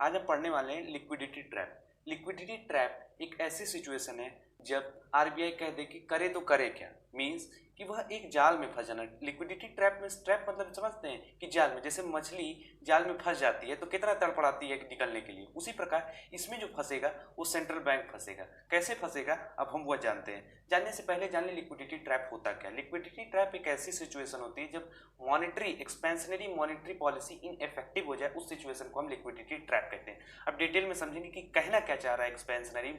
आज हम पढ़ने वाले हैं लिक्विडिटी ट्रैप। लिक्विडिटी ट्रैप एक ऐसी सिचुएशन है जब आरबीआई कह दे कि करे तो करे क्या, मीन्स कि वह एक जाल में फंस जाना। लिक्विडिटी ट्रैप में, ट्रैप मतलब समझते हैं कि जाल में, जैसे मछली जाल में फंस जाती है तो कितना तड़पड़ाती है निकलने के लिए, उसी प्रकार इसमें जो फंसेगा वो सेंट्रल बैंक फंसेगा। कैसे फंसेगा अब हम वह जानते हैं। जानने से पहले जान लें लिक्विडिटी ट्रैप होता क्या। लिक्विडिटी ट्रैप एक ऐसी सिचुएशन होती है जब monetary expansionary monetary policy ineffective हो जाए, उस सिचुएशन को हम लिक्विडिटी ट्रैप कहते हैं। अब डिटेल में समझेंगे कि कहना क्या चाह रहा है एक्सपेंशनरी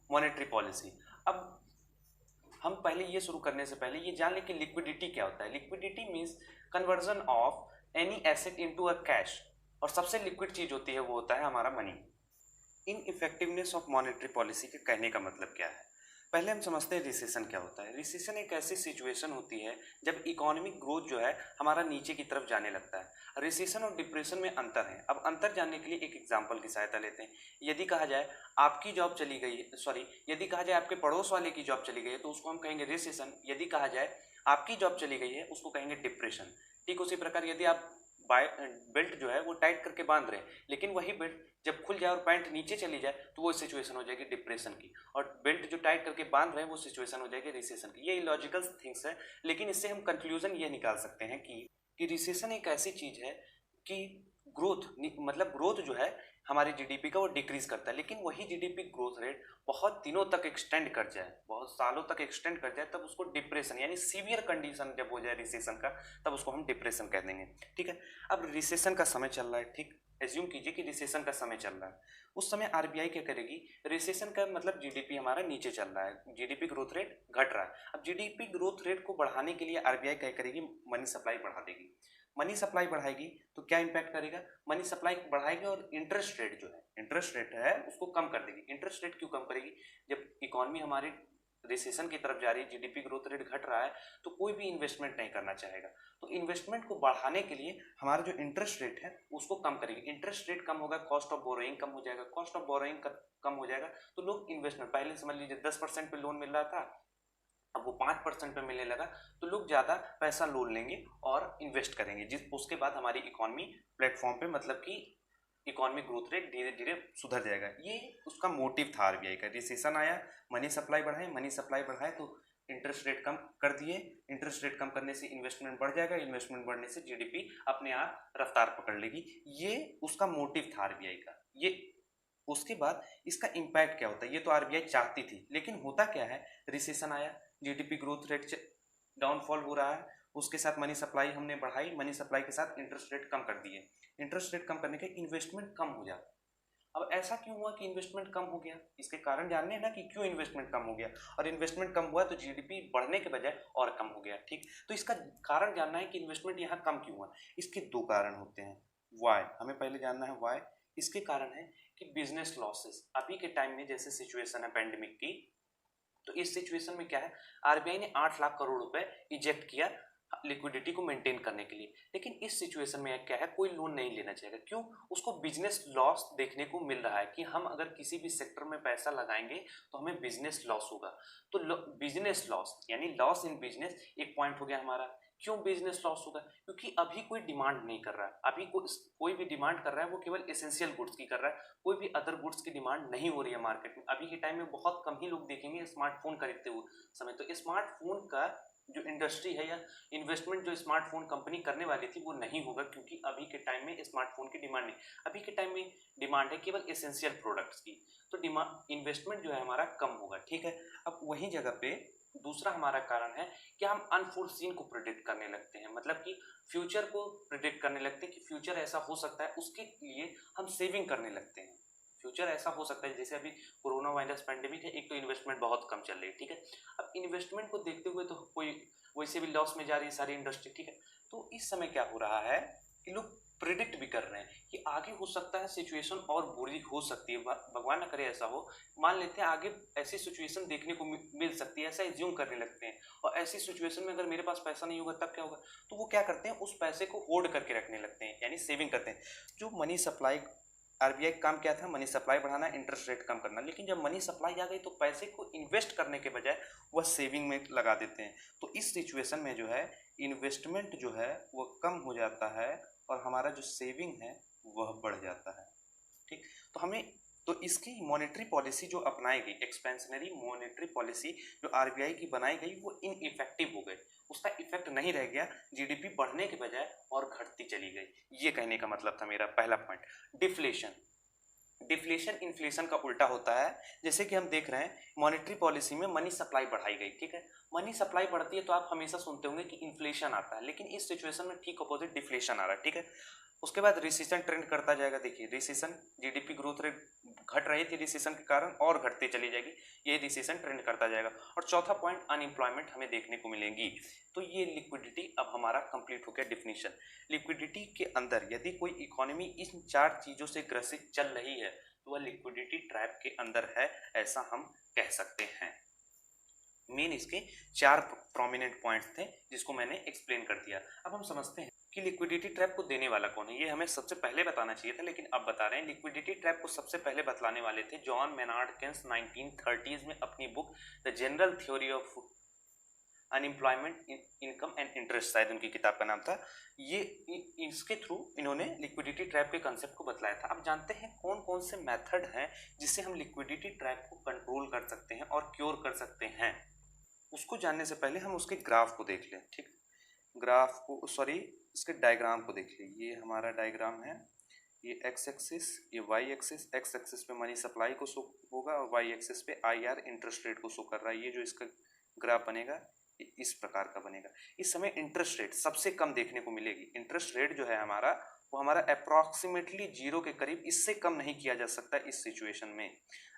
मॉनेटरी पॉलिसी। अब हम पहले ये शुरू करने से पहले ये जान लें कि लिक्विडिटी क्या होता है। Liquidity means conversion of any asset into a cash, और सबसे लिक्विड चीज होती है वो होता है हमारा money. In effectiveness of monetary policy के कहने का मतलब क्या है, पहले हम समझते हैं रिसेशन क्या होता है। रिसेशन एक ऐसी सिचुएशन होती है जब इकोनॉमिक ग्रोथ जो है हमारा नीचे की तरफ जाने लगता है। रिसेशन और डिप्रेशन में अंतर है। अब अंतर जानने के लिए एक एग्जांपल की सहायता लेते हैं। यदि कहा जाए आपकी जॉब चली गई है, सॉरी, यदि कहा जाए आपके पड़ोस वाले की जॉब चली गई है तो उसको हम कहेंगे रिसेशन। यदि कहा जाए आपकी जॉब चली गई है उसको कहेंगे डिप्रेशन। ठीक उसी प्रकार यदि आप बेल्ट जो है वो टाइट करके बांध रहे हैं, लेकिन वही बेल्ट जब खुल जाए और पैंट नीचे चली जाए तो वो सिचुएशन हो जाएगी डिप्रेशन की, और बेल्ट जो टाइट करके बांध रहे हैं वो सिचुएशन हो जाएगी रिसेशन की। ये इलॉजिकल थिंग्स है, लेकिन इससे हम कंक्लूजन ये निकाल सकते हैं कि रिसेशन एक ऐसी चीज है कि ग्रोथ, मतलब ग्रोथ जो है हमारी जीडीपी का वो डिक्रीज करता है, लेकिन वही जीडीपी ग्रोथ रेट बहुत दिनों तक एक्सटेंड कर जाए, बहुत सालों तक एक्सटेंड कर जाए, तब उसको डिप्रेशन यानी सीवियर कंडीशन जब हो जाए रिसेशन का, तब उसको हम डिप्रेशन कह देंगे। ठीक है, अब रिसेशन का समय चल रहा है, ठीक, एज्यूम कीजिए कि रिसेशन का समय चल रहा है। उस समय आरबीआई क्या करेगी, रिसेशन का मतलब जीडीपी हमारा नीचे चल रहा है, जीडीपी ग्रोथ रेट घट रहा है। अब जीडीपी ग्रोथ रेट को बढ़ाने के लिए आरबीआई क्या करेगी, मनी सप्लाई बढ़ा देगी। मनी सप्लाई बढ़ाएगी तो क्या इंपैक्ट करेगा, मनी सप्लाई बढ़ाएगी और इंटरेस्ट रेट जो है, इंटरेस्ट रेट है उसको कम कर देगी। इंटरेस्ट रेट क्यों कम करेगी, जब इकोनॉमी हमारी रिसेशन की तरफ जा रही है, जीडीपी ग्रोथ रेट घट रहा है, तो कोई भी इन्वेस्टमेंट नहीं करना चाहेगा। तो इन्वेस्टमेंट को बढ़ाने के लिए हमारा जो इंटरेस्ट रेट है उसको कम करेगी। इंटरेस्ट रेट कम होगा, कॉस्ट ऑफ बोरोइंग कम हो जाएगा, कॉस्ट ऑफ बोरोइंग कम हो जाएगा तो लोग इन्वेस्टमेंट, पहले समझ लीजिए 10% पे लोन मिल रहा था, अब वो 5% पे मिलने लगा, तो लोग ज़्यादा पैसा लोन लेंगे और इन्वेस्ट करेंगे, जिस उसके बाद हमारी इकोनॉमी प्लेटफॉर्म पे, मतलब कि इकोनॉमिक ग्रोथ रेट धीरे धीरे सुधर जाएगा। ये उसका मोटिव था आरबीआई का। रिसेशन आया, मनी सप्लाई बढ़ाए, मनी सप्लाई बढ़ाए तो इंटरेस्ट रेट कम कर दिए, इंटरेस्ट रेट कम करने से इन्वेस्टमेंट बढ़ जाएगा, इन्वेस्टमेंट बढ़ने से जीडीपी अपने आप रफ्तार पकड़ लेगी। ये उसका मोटिव था आरबीआई का। ये उसके बाद इसका इम्पैक्ट क्या होता है, ये तो आरबीआई चाहती थी, लेकिन होता क्या है, रिसेशन आया, जीडीपी ग्रोथ रेट डाउनफॉल हो रहा है, उसके साथ मनी सप्लाई हमने बढ़ाई, मनी सप्लाई के साथ इंटरेस्ट रेट कम कर दिए, इंटरेस्ट रेट कम करने के इन्वेस्टमेंट कम हो जाता। अब ऐसा क्यों हुआ कि इन्वेस्टमेंट कम हो गया, इसके कारण जानने हैं ना कि क्यों इन्वेस्टमेंट कम हो गया, और इन्वेस्टमेंट कम हुआ तो जीडीपी बढ़ने के बजाय और कम हो गया। ठीक, तो इसका कारण जानना है कि इन्वेस्टमेंट यहाँ कम क्यों हुआ। इसके दो कारण होते हैं। वाई, हमें पहले जानना है वाई। इसके कारण है कि बिजनेस लॉसेस, अभी के टाइम में जैसे सिचुएशन है पेंडेमिक की, तो इस सिचुएशन में क्या है, आरबीआई ने 8 लाख करोड़ रुपए इजेक्ट किया लिक्विडिटी को मेंटेन करने के लिए, लेकिन इस सिचुएशन में क्या है, कोई लोन नहीं लेना चाहेगा। क्यों, उसको बिजनेस लॉस देखने को मिल रहा है कि हम अगर किसी भी सेक्टर में पैसा लगाएंगे तो हमें बिजनेस लॉस होगा। तो बिजनेस लॉस यानी लॉस इन बिजनेस एक पॉइंट हो गया हमारा। क्यों बिजनेस लॉस होगा, क्योंकि अभी कोई डिमांड नहीं कर रहा है, अभी कोई भी डिमांड कर रहा है वो केवल एसेंशियल गुड्स की कर रहा है, कोई भी अदर गुड्स की डिमांड नहीं हो रही है मार्केट में। अभी के टाइम में बहुत कम ही लोग देखेंगे स्मार्टफोन खरीदते हुए समय, तो स्मार्टफोन का जो इंडस्ट्री है या इन्वेस्टमेंट जो स्मार्टफोन कंपनी करने वाली थी वो नहीं होगा, क्योंकि अभी के टाइम में स्मार्टफोन की डिमांड नहीं, अभी के टाइम में डिमांड है केवल एसेंशियल प्रोडक्ट्स की, तो डिमांड इन्वेस्टमेंट जो है हमारा कम होगा। ठीक है, अब वही जगह पे दूसरा हमारा कारण है कि हम अनफोर्सीन को प्रिडिक्ट करने लगते हैं, मतलब कि फ्यूचर को प्रिडिक्ट करने लगते हैं कि फ्यूचर ऐसा हो सकता है, उसके लिए हम सेविंग करने लगते हैं। फ्यूचर ऐसा हो सकता है, जैसे अभी कोरोना वायरस पेंडेमिक है, एक तो इन्वेस्टमेंट बहुत कम चल रही है। ठीक है, अब इन्वेस्टमेंट को देखते हुए तो कोई वैसे भी लॉस में जा रही है सारी इंडस्ट्री। ठीक है, तो इस समय क्या हो रहा है कि लोग प्रिडिक्ट भी कर रहे हैं कि आगे हो सकता है सिचुएशन और बुरी हो सकती है, भगवान ना करे ऐसा हो, मान लेते हैं आगे ऐसी सिचुएशन देखने को मिल सकती है, ऐसा एज्यूम करने लगते हैं, और ऐसी सिचुएशन में अगर मेरे पास पैसा नहीं होगा तब क्या होगा, तो वो क्या करते हैं, उस पैसे को होल्ड करके रखने लगते हैं, यानी सेविंग करते हैं। जो मनी सप्लाई, आरबीआई का काम क्या था, मनी सप्लाई बढ़ाना, इंटरेस्ट रेट कम करना, लेकिन जब मनी सप्लाई आ गई तो पैसे को इन्वेस्ट करने के बजाय वह सेविंग में लगा देते हैं। तो इस सिचुएशन में जो है इन्वेस्टमेंट जो है वो कम हो जाता है और हमारा जो सेविंग है वह बढ़ जाता है। ठीक, तो हमें तो इसकी मॉनेटरी पॉलिसी जो अपनाई गई, एक्सपेंशनरी मॉनेटरी पॉलिसी जो आरबीआई की बनाई गई, वो इनइफेक्टिव हो गई, उसका इफेक्ट नहीं रह गया, जीडीपी बढ़ने के बजाय और घटती चली गई। ये कहने का मतलब था मेरा पहला पॉइंट। डिफ्लेशन, डिफ्लेशन इन्फ्लेशन का उल्टा होता है। जैसे कि हम देख रहे हैं मॉनेटरी पॉलिसी में मनी सप्लाई बढ़ाई गई, ठीक है, मनी सप्लाई बढ़ती है तो आप हमेशा सुनते होंगे कि इन्फ्लेशन आता है, लेकिन इस सिचुएशन में ठीक अपोजिट डिफ्लेशन आ रहा है, ठीक है। उसके बाद रिसेशन ट्रेंड करता जाएगा। देखिए रिसेशन, जीडीपी ग्रोथ रेट घट रही थी रिसेशन के कारण और घटती चली जाएगी, ये रिसेशन ट्रेंड करता जाएगा। और चौथा पॉइंट, अनएम्प्लॉयमेंट हमें देखने को मिलेगी। तो ये लिक्विडिटी अब हमारा कंप्लीट हो गया डिफिनीशन। लिक्विडिटी के अंदर यदि कोई इकोनॉमी इन चार चीजों से ग्रसित चल रही है तो वह लिक्विडिटी ट्रैप के अंदर है, ऐसा हम कह सकते हैं। मेन इसके चार प्रोमिनेंट पॉइंट्स थे जिसको मैंने एक्सप्लेन कर दिया। अब हम समझते हैं कि लिक्विडिटी ट्रैप को देने वाला कौन है। ये हमें सबसे पहले बताना चाहिए था, लेकिन अब बता रहे हैं। लिक्विडिटी ट्रैप को सबसे पहले बतलाने वाले थे जॉन मेनार्ड केन्स 1930s में अपनी book the general theory of unemployment income and interest, शायद उनकी किताब का नाम था। ये इसके थ्रू इन्होंने लिक्विडिटी ट्रैप के कंसेप्ट को बतलाया था। अब जानते हैं कौन कौन से मेथड हैं जिससे हम लिक्विडिटी ट्रैप को कंट्रोल कर सकते हैं और क्योर कर सकते हैं। उसको जानने से पहले हम उसके ग्राफ को देख लें, ठीक, ग्राफ को, सॉरी इसके डायग्राम को देख लें। ये हमारा डायग्राम है, ये एक्स एक्सिस, ये वाई एक्सिस। एक्स एक्सिस पे मनी सप्लाई को शो होगा और वाई एक्सिस पे आईआर इंटरेस्ट रेट को शो कर रहा है। ये जो इसका ग्राफ बनेगा ये इस प्रकार का बनेगा। इस समय इंटरेस्ट रेट सबसे कम देखने को मिलेगी। इंटरेस्ट रेट जो है हमारा, वो हमारा अप्रॉक्सीमेटली जीरो के करीब, इससे कम नहीं किया जा सकता इस सिचुएशन में।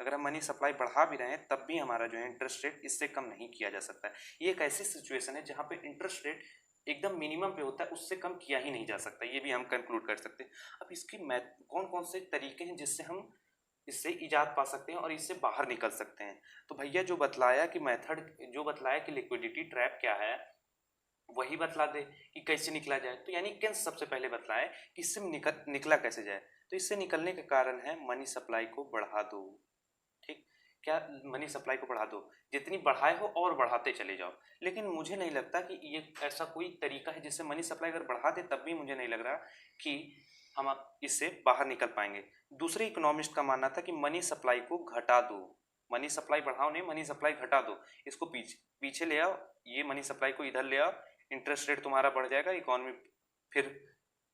अगर हम मनी सप्लाई बढ़ा भी रहे हैं तब भी हमारा जो है इंटरेस्ट रेट इससे कम नहीं किया जा सकता है। ये एक ऐसी सिचुएशन है जहाँ पे इंटरेस्ट रेट एकदम मिनिमम पे होता है, उससे कम किया ही नहीं जा सकता। ये भी हम कंक्लूड कर सकते हैं। अब इसकी कौन कौन से तरीके हैं जिससे हम इससे इजाद पा सकते हैं और इससे बाहर निकल सकते हैं। तो भैया जो बतलाया कि मेथड, जो बतलाया कि लिक्विडिटी ट्रैप क्या है, वही बतला दे कि कैसे निकला जाए। तो यानी केन्स सबसे पहले बतलाए कि इससे निकला कैसे जाए। तो इससे निकलने का कारण है मनी सप्लाई को बढ़ा दो। ठीक, क्या मनी सप्लाई को बढ़ा दो, जितनी बढ़ाए हो और बढ़ाते चले जाओ। लेकिन मुझे नहीं लगता कि ये ऐसा कोई तरीका है जिससे मनी सप्लाई अगर बढ़ा दे तब भी मुझे नहीं लग रहा कि हम इससे बाहर निकल पाएंगे। दूसरे इकोनॉमिस्ट का मानना था कि मनी सप्लाई को घटा दो, मनी सप्लाई बढ़ाओ नहीं, मनी सप्लाई घटा दो, इसको पीछे ले आओ, ये मनी सप्लाई को इधर ले आओ, इंटरेस्ट रेट तुम्हारा बढ़ जाएगा, इकोनॉमी फिर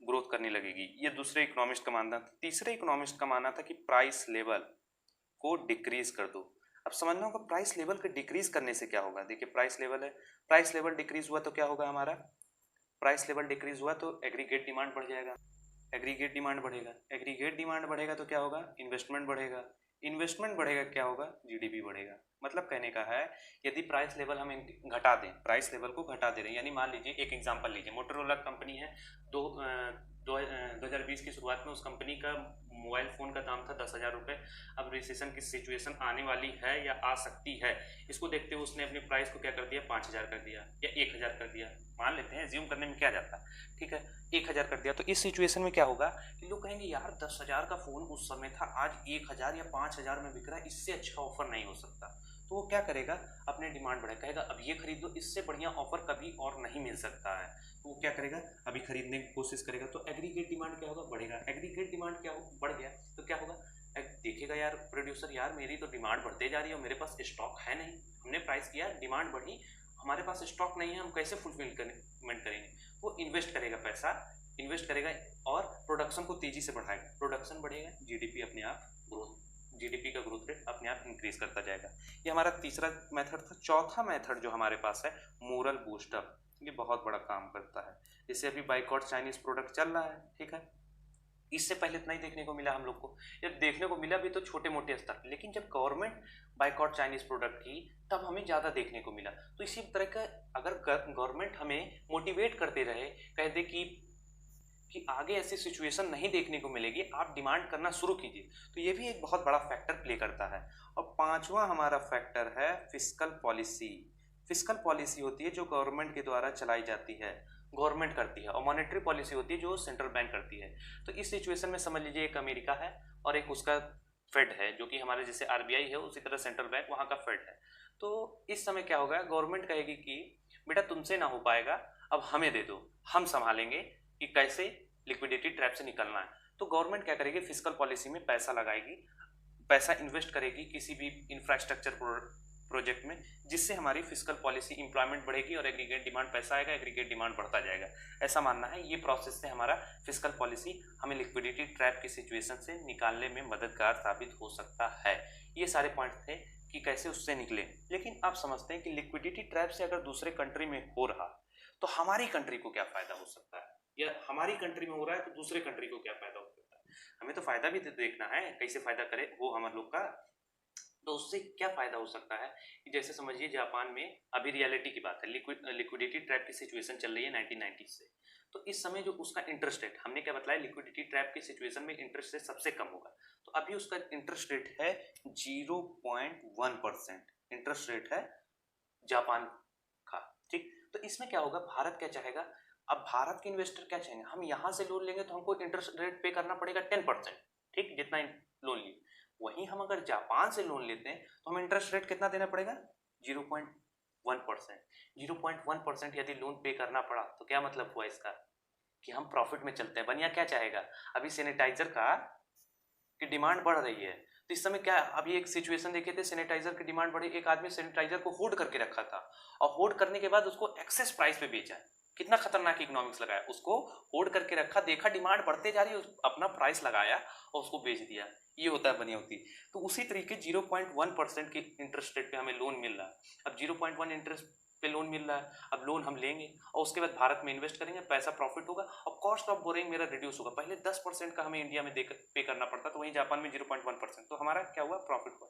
ग्रोथ करने लगेगी। ये दूसरे इकोनॉमिस्ट का मानना था। तीसरे इकोनॉमिस्ट का मानना था कि प्राइस लेवल को डिक्रीज कर दो। अब समझना होगा प्राइस लेवल के डिक्रीज करने से क्या होगा। देखिए प्राइस लेवल है, प्राइस लेवल डिक्रीज हुआ तो क्या होगा हमारा, प्राइस लेवल डिक्रीज हुआ तो एग्रीगेट डिमांड बढ़ जाएगा, एग्रीगेट डिमांड बढ़ेगा, एग्रीगेट डिमांड बढ़ेगा तो क्या होगा, इन्वेस्टमेंट बढ़ेगा, इन्वेस्टमेंट बढ़ेगा क्या होगा, जीडीपी बढ़ेगा। मतलब कहने का है यदि प्राइस लेवल हम घटा दें, प्राइस लेवल को घटा दे रहे हैं, यानी मान लीजिए एक एग्जांपल लीजिए, मोटोरोला कंपनी है, 2020 की शुरुआत में उस कंपनी का मोबाइल फ़ोन का दाम था 10,000 रुपये। अब रिसेशन की सिचुएशन आने वाली है या आ सकती है, इसको देखते हुए उसने अपनी प्राइस को क्या कर दिया, 5,000 कर दिया या 1,000 कर दिया, मान लेते हैं, ज्यूम करने में क्या जाता है, ठीक है, 1,000 कर दिया। तो इस सिचुएशन में क्या होगा कि लोग कहेंगे यार 10,000 का फ़ोन उस समय था, आज 1,000 या 5,000 में बिक रहा है, इससे अच्छा ऑफर नहीं हो सकता। तो वो क्या करेगा, अपने डिमांड बढ़ाएगा, कहेगा अब ये खरीद लो, इससे बढ़िया ऑफर कभी और नहीं मिल सकता है। तो वो क्या करेगा, अभी खरीदने की कोशिश करेगा। तो एग्रीगेट डिमांड क्या होगा, बढ़ेगा। एग्रीगेट डिमांड क्या बढ़ गया तो क्या होगा, देखेगा यार प्रोड्यूसर, यार मेरी तो डिमांड बढ़ते जा रही है और मेरे पास स्टॉक है नहीं, हमने प्राइस किया, डिमांड बढ़ी, हमारे पास स्टॉक नहीं है, हम कैसे फुलफिलमेंट करेंगे। वो इन्वेस्ट करेगा, पैसा इन्वेस्ट करेगा और प्रोडक्शन को तेजी से बढ़ाएगा, प्रोडक्शन बढ़ेगा, जीडीपी अपने आप ग्रोथ, जीडीपी का ग्रोथ रेट अपने आप इंक्रीज करता जाएगा। ये हमारा तीसरा मेथड था। चौथा मेथड जो हमारे पास है, मोरल बूस्टअप, ये बहुत बड़ा काम करता है। जैसे अभी बाइकॉट चाइनीज प्रोडक्ट चल रहा है, ठीक है, इससे पहले इतना ही देखने को मिला हम लोग को, जब देखने को मिला भी तो छोटे मोटे स्तर, लेकिन जब गवर्नमेंट बाइकॉट चाइनीज प्रोडक्ट की तब हमें ज़्यादा देखने को मिला। तो इसी तरह का अगर गवर्नमेंट हमें मोटिवेट करते रहे, कह दे कि आगे ऐसी सिचुएशन नहीं देखने को मिलेगी, आप डिमांड करना शुरू कीजिए, तो ये भी एक बहुत बड़ा फैक्टर प्ले करता है। और पांचवा हमारा फैक्टर है फिस्कल पॉलिसी। फिस्कल पॉलिसी होती है जो गवर्नमेंट के द्वारा चलाई जाती है, गवर्नमेंट करती है, और मॉनेटरी पॉलिसी होती है जो सेंट्रल बैंक करती है। तो इस सिचुएशन में समझ लीजिए एक अमेरिका है और एक उसका फेड है, जो कि हमारे जैसे आरबीआई है उसी तरह सेंट्रल बैंक वहाँ का फेड है। तो इस समय क्या होगा, गवर्नमेंट कहेगी कि बेटा तुमसे ना हो पाएगा, अब हमें दे दो, हम संभालेंगे कि कैसे लिक्विडिटी ट्रैप से निकलना है। तो गवर्नमेंट क्या करेगी, फिस्कल पॉलिसी में पैसा लगाएगी, पैसा इन्वेस्ट करेगी किसी भी इंफ्रास्ट्रक्चर प्रोजेक्ट में, जिससे हमारी फिस्कल पॉलिसी इंप्लॉयमेंट बढ़ेगी और एग्रीगेट डिमांड पैसा आएगा, एग्रीगेट डिमांड बढ़ता जाएगा। ऐसा मानना है। ये प्रोसेस से हमारा फिस्कल पॉलिसी हमें लिक्विडिटी ट्रैप की सिचुएशन से निकालने में मददगार साबित हो सकता है। ये सारे पॉइंट थे कि कैसे उससे निकले। लेकिन आप समझते हैं कि लिक्विडिटी ट्रैप से अगर दूसरे कंट्री में हो रहा तो हमारी कंट्री को क्या फायदा हो सकता है, या हमारी कंट्री में हो रहा है तो दूसरे कंट्री को क्या फायदा हो सकता है। हमें तो फायदा भी देखना है, कैसे फायदा करे वो हम लोग का। तो उससे क्या फायदा हो सकता है कि जैसे समझिए जापान में अभी रियलिटी की बात है, लिक्विडिटी ट्रैप की सिचुएशन चल रही है 1990 से। तो इस समय जो उसका इंटरेस्ट रेट, हमने क्या बताया, लिक्विडिटी ट्रैप की सिचुएशन में इंटरेस्ट रेट सबसे कम होगा। तो अभी उसका इंटरेस्ट रेट है 0.1% इंटरेस्ट रेट है जापान का। ठीक, तो इसमें क्या होगा, भारत क्या चाहेगा, अब भारत के इन्वेस्टर क्या चाहेंगे, हम यहाँ से लोन लेंगे तो हमको इंटरेस्ट रेट पे करना पड़ेगा 10%, ठीक, जितना लोन लिए। वहीं हम अगर जापान से लोन लेते हैं तो हमें इंटरेस्ट रेट कितना देना पड़ेगा, 0.1%। 0.1% यदि लोन पे करना पड़ा तो क्या मतलब हुआ इसका, कि हम प्रॉफिट में चलते हैं। बनिया क्या चाहेगा, अभी सैनिटाइजर का की डिमांड बढ़ रही है, तो इस समय क्या, अभी एक सिचुएशन देखे थे, सैनिटाइजर की डिमांड बढ़ी, एक आदमी सैनिटाइजर को होल्ड करके रखा था और होल्ड करने के बाद उसको एक्सेस प्राइस पे बेचा। कितना खतरनाक इकोनॉमिक्स लगाया, उसको होल्ड करके रखा, देखा डिमांड बढ़ते जा रही है, अपना प्राइस लगाया और उसको बेच दिया। ये होता है बनिया होती। तो उसी तरीके 0.1% की इंटरेस्ट रेट पे हमें लोन मिल रहा है। अब 0.1 इंटरेस्ट पे लोन मिल रहा है, अब लोन हम लेंगे और उसके बाद भारत में इन्वेस्ट करेंगे, पैसा प्रॉफिट होगा और कॉस्ट ऑफ बोरिंग मेरा रिड्यूस होगा। पहले 10% का हमें इंडिया में पे करना पड़ता, तो वहीं जापान में 0.1%, तो हमारा क्या हुआ, प्रॉफिट हुआ।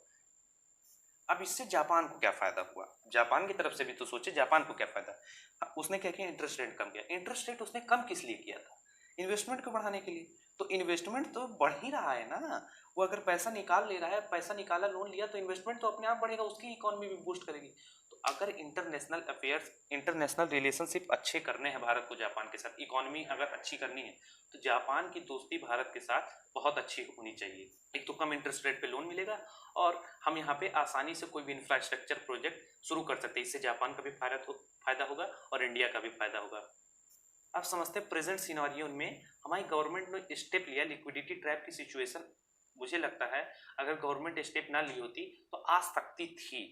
अब इससे जापान को क्या फायदा हुआ, जापान की तरफ से भी तो सोचे, जापान को क्या फायदा। उसने क्या किया, इंटरेस्ट रेट कम किया। इंटरेस्ट रेट उसने कम किस लिए किया था, इन्वेस्टमेंट को बढ़ाने के लिए। तो इन्वेस्टमेंट तो बढ़ ही रहा है ना, वो अगर पैसा निकाल ले रहा है, पैसा निकाला, लोन लिया, तो इन्वेस्टमेंट तो अपने आप बढ़ेगा, उसकी इकोनॉमी भी बूस्ट करेगी। तो अगर इंटरनेशनल अफेयर्स, इंटरनेशनल रिलेशनशिप अच्छे करने हैं भारत को जापान के साथ, इकोनॉमी अगर अच्छी करनी है, तो जापान की दोस्ती भारत के साथ बहुत अच्छी होनी चाहिए। एक तो कम इंटरेस्ट रेट पे लोन मिलेगा और हम यहाँ पे आसानी से कोई भी इंफ्रास्ट्रक्चर प्रोजेक्ट शुरू कर सकते हैं। इससे जापान का भी फायदा होगा और इंडिया का भी फायदा होगा। आप समझते हैं प्रेजेंट सिनेरियो में हमारी गवर्नमेंट ने स्टेप लिया लिक्विडिटी ट्रैप की सिचुएशन, मुझे लगता है अगर गवर्नमेंट स्टेप ना ली होती तो आ सकती थी।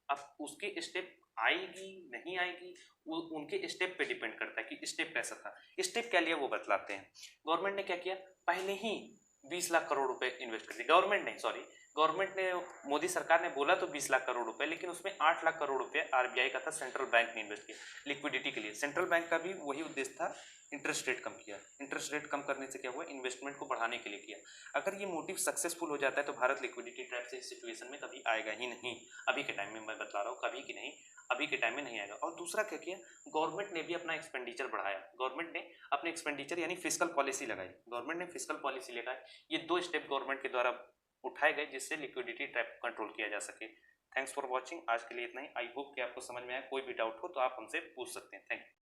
अब उसके स्टेप आएगी नहीं आएगी वो उनके स्टेप पे डिपेंड करता है कि स्टेप कैसा था। स्टेप क्या लिया वो बतलाते हैं। गवर्नमेंट ने क्या किया, पहले ही 20 लाख करोड़ रुपए इन्वेस्ट कर दिए। गवर्नमेंट नहीं, सॉरी, गवर्नमेंट ने, मोदी सरकार ने बोला तो 20 लाख करोड़ रुपए, लेकिन उसमें 8 लाख करोड़ रुपए आरबीआई का था, सेंट्रल बैंक ने इन्वेस्ट किया लिक्विडिटी के लिए। सेंट्रल बैंक का भी वही उद्देश्य था, इंटरेस्ट रेट कम किया। इंटरेस्ट रेट कम करने से क्या हुआ, इन्वेस्टमेंट को बढ़ाने के लिए किया। अगर ये मोटिव सक्सेसफुल हो जाता है तो भारत लिक्विडिटी ट्रैप से इस सिचुएशन में कभी आएगा ही नहीं। अभी के टाइम में मैं बता रहा हूँ, कभी की नहीं, अभी के टाइम में नहीं आएगा। और दूसरा क्या किया, गवर्नमेंट ने भी अपना एक्सपेंडिचर बढ़ाया। गवर्नमेंट ने अपने एक्सपेंडिचर यानी फिस्कल पॉलिसी लगाई, गवर्नमेंट ने फिस्कल पॉलिसी लगाई। ये 2 स्टेप गवर्नमेंट के द्वारा उठाए गए जिससे लिक्विडिटी ट्रैप कंट्रोल किया जा सके। थैंक्स फॉर वॉचिंग, आज के लिए इतना ही। आई होप कि आपको समझ में आया। कोई भी डाउट हो तो आप हमसे पूछ सकते हैं। Thank you.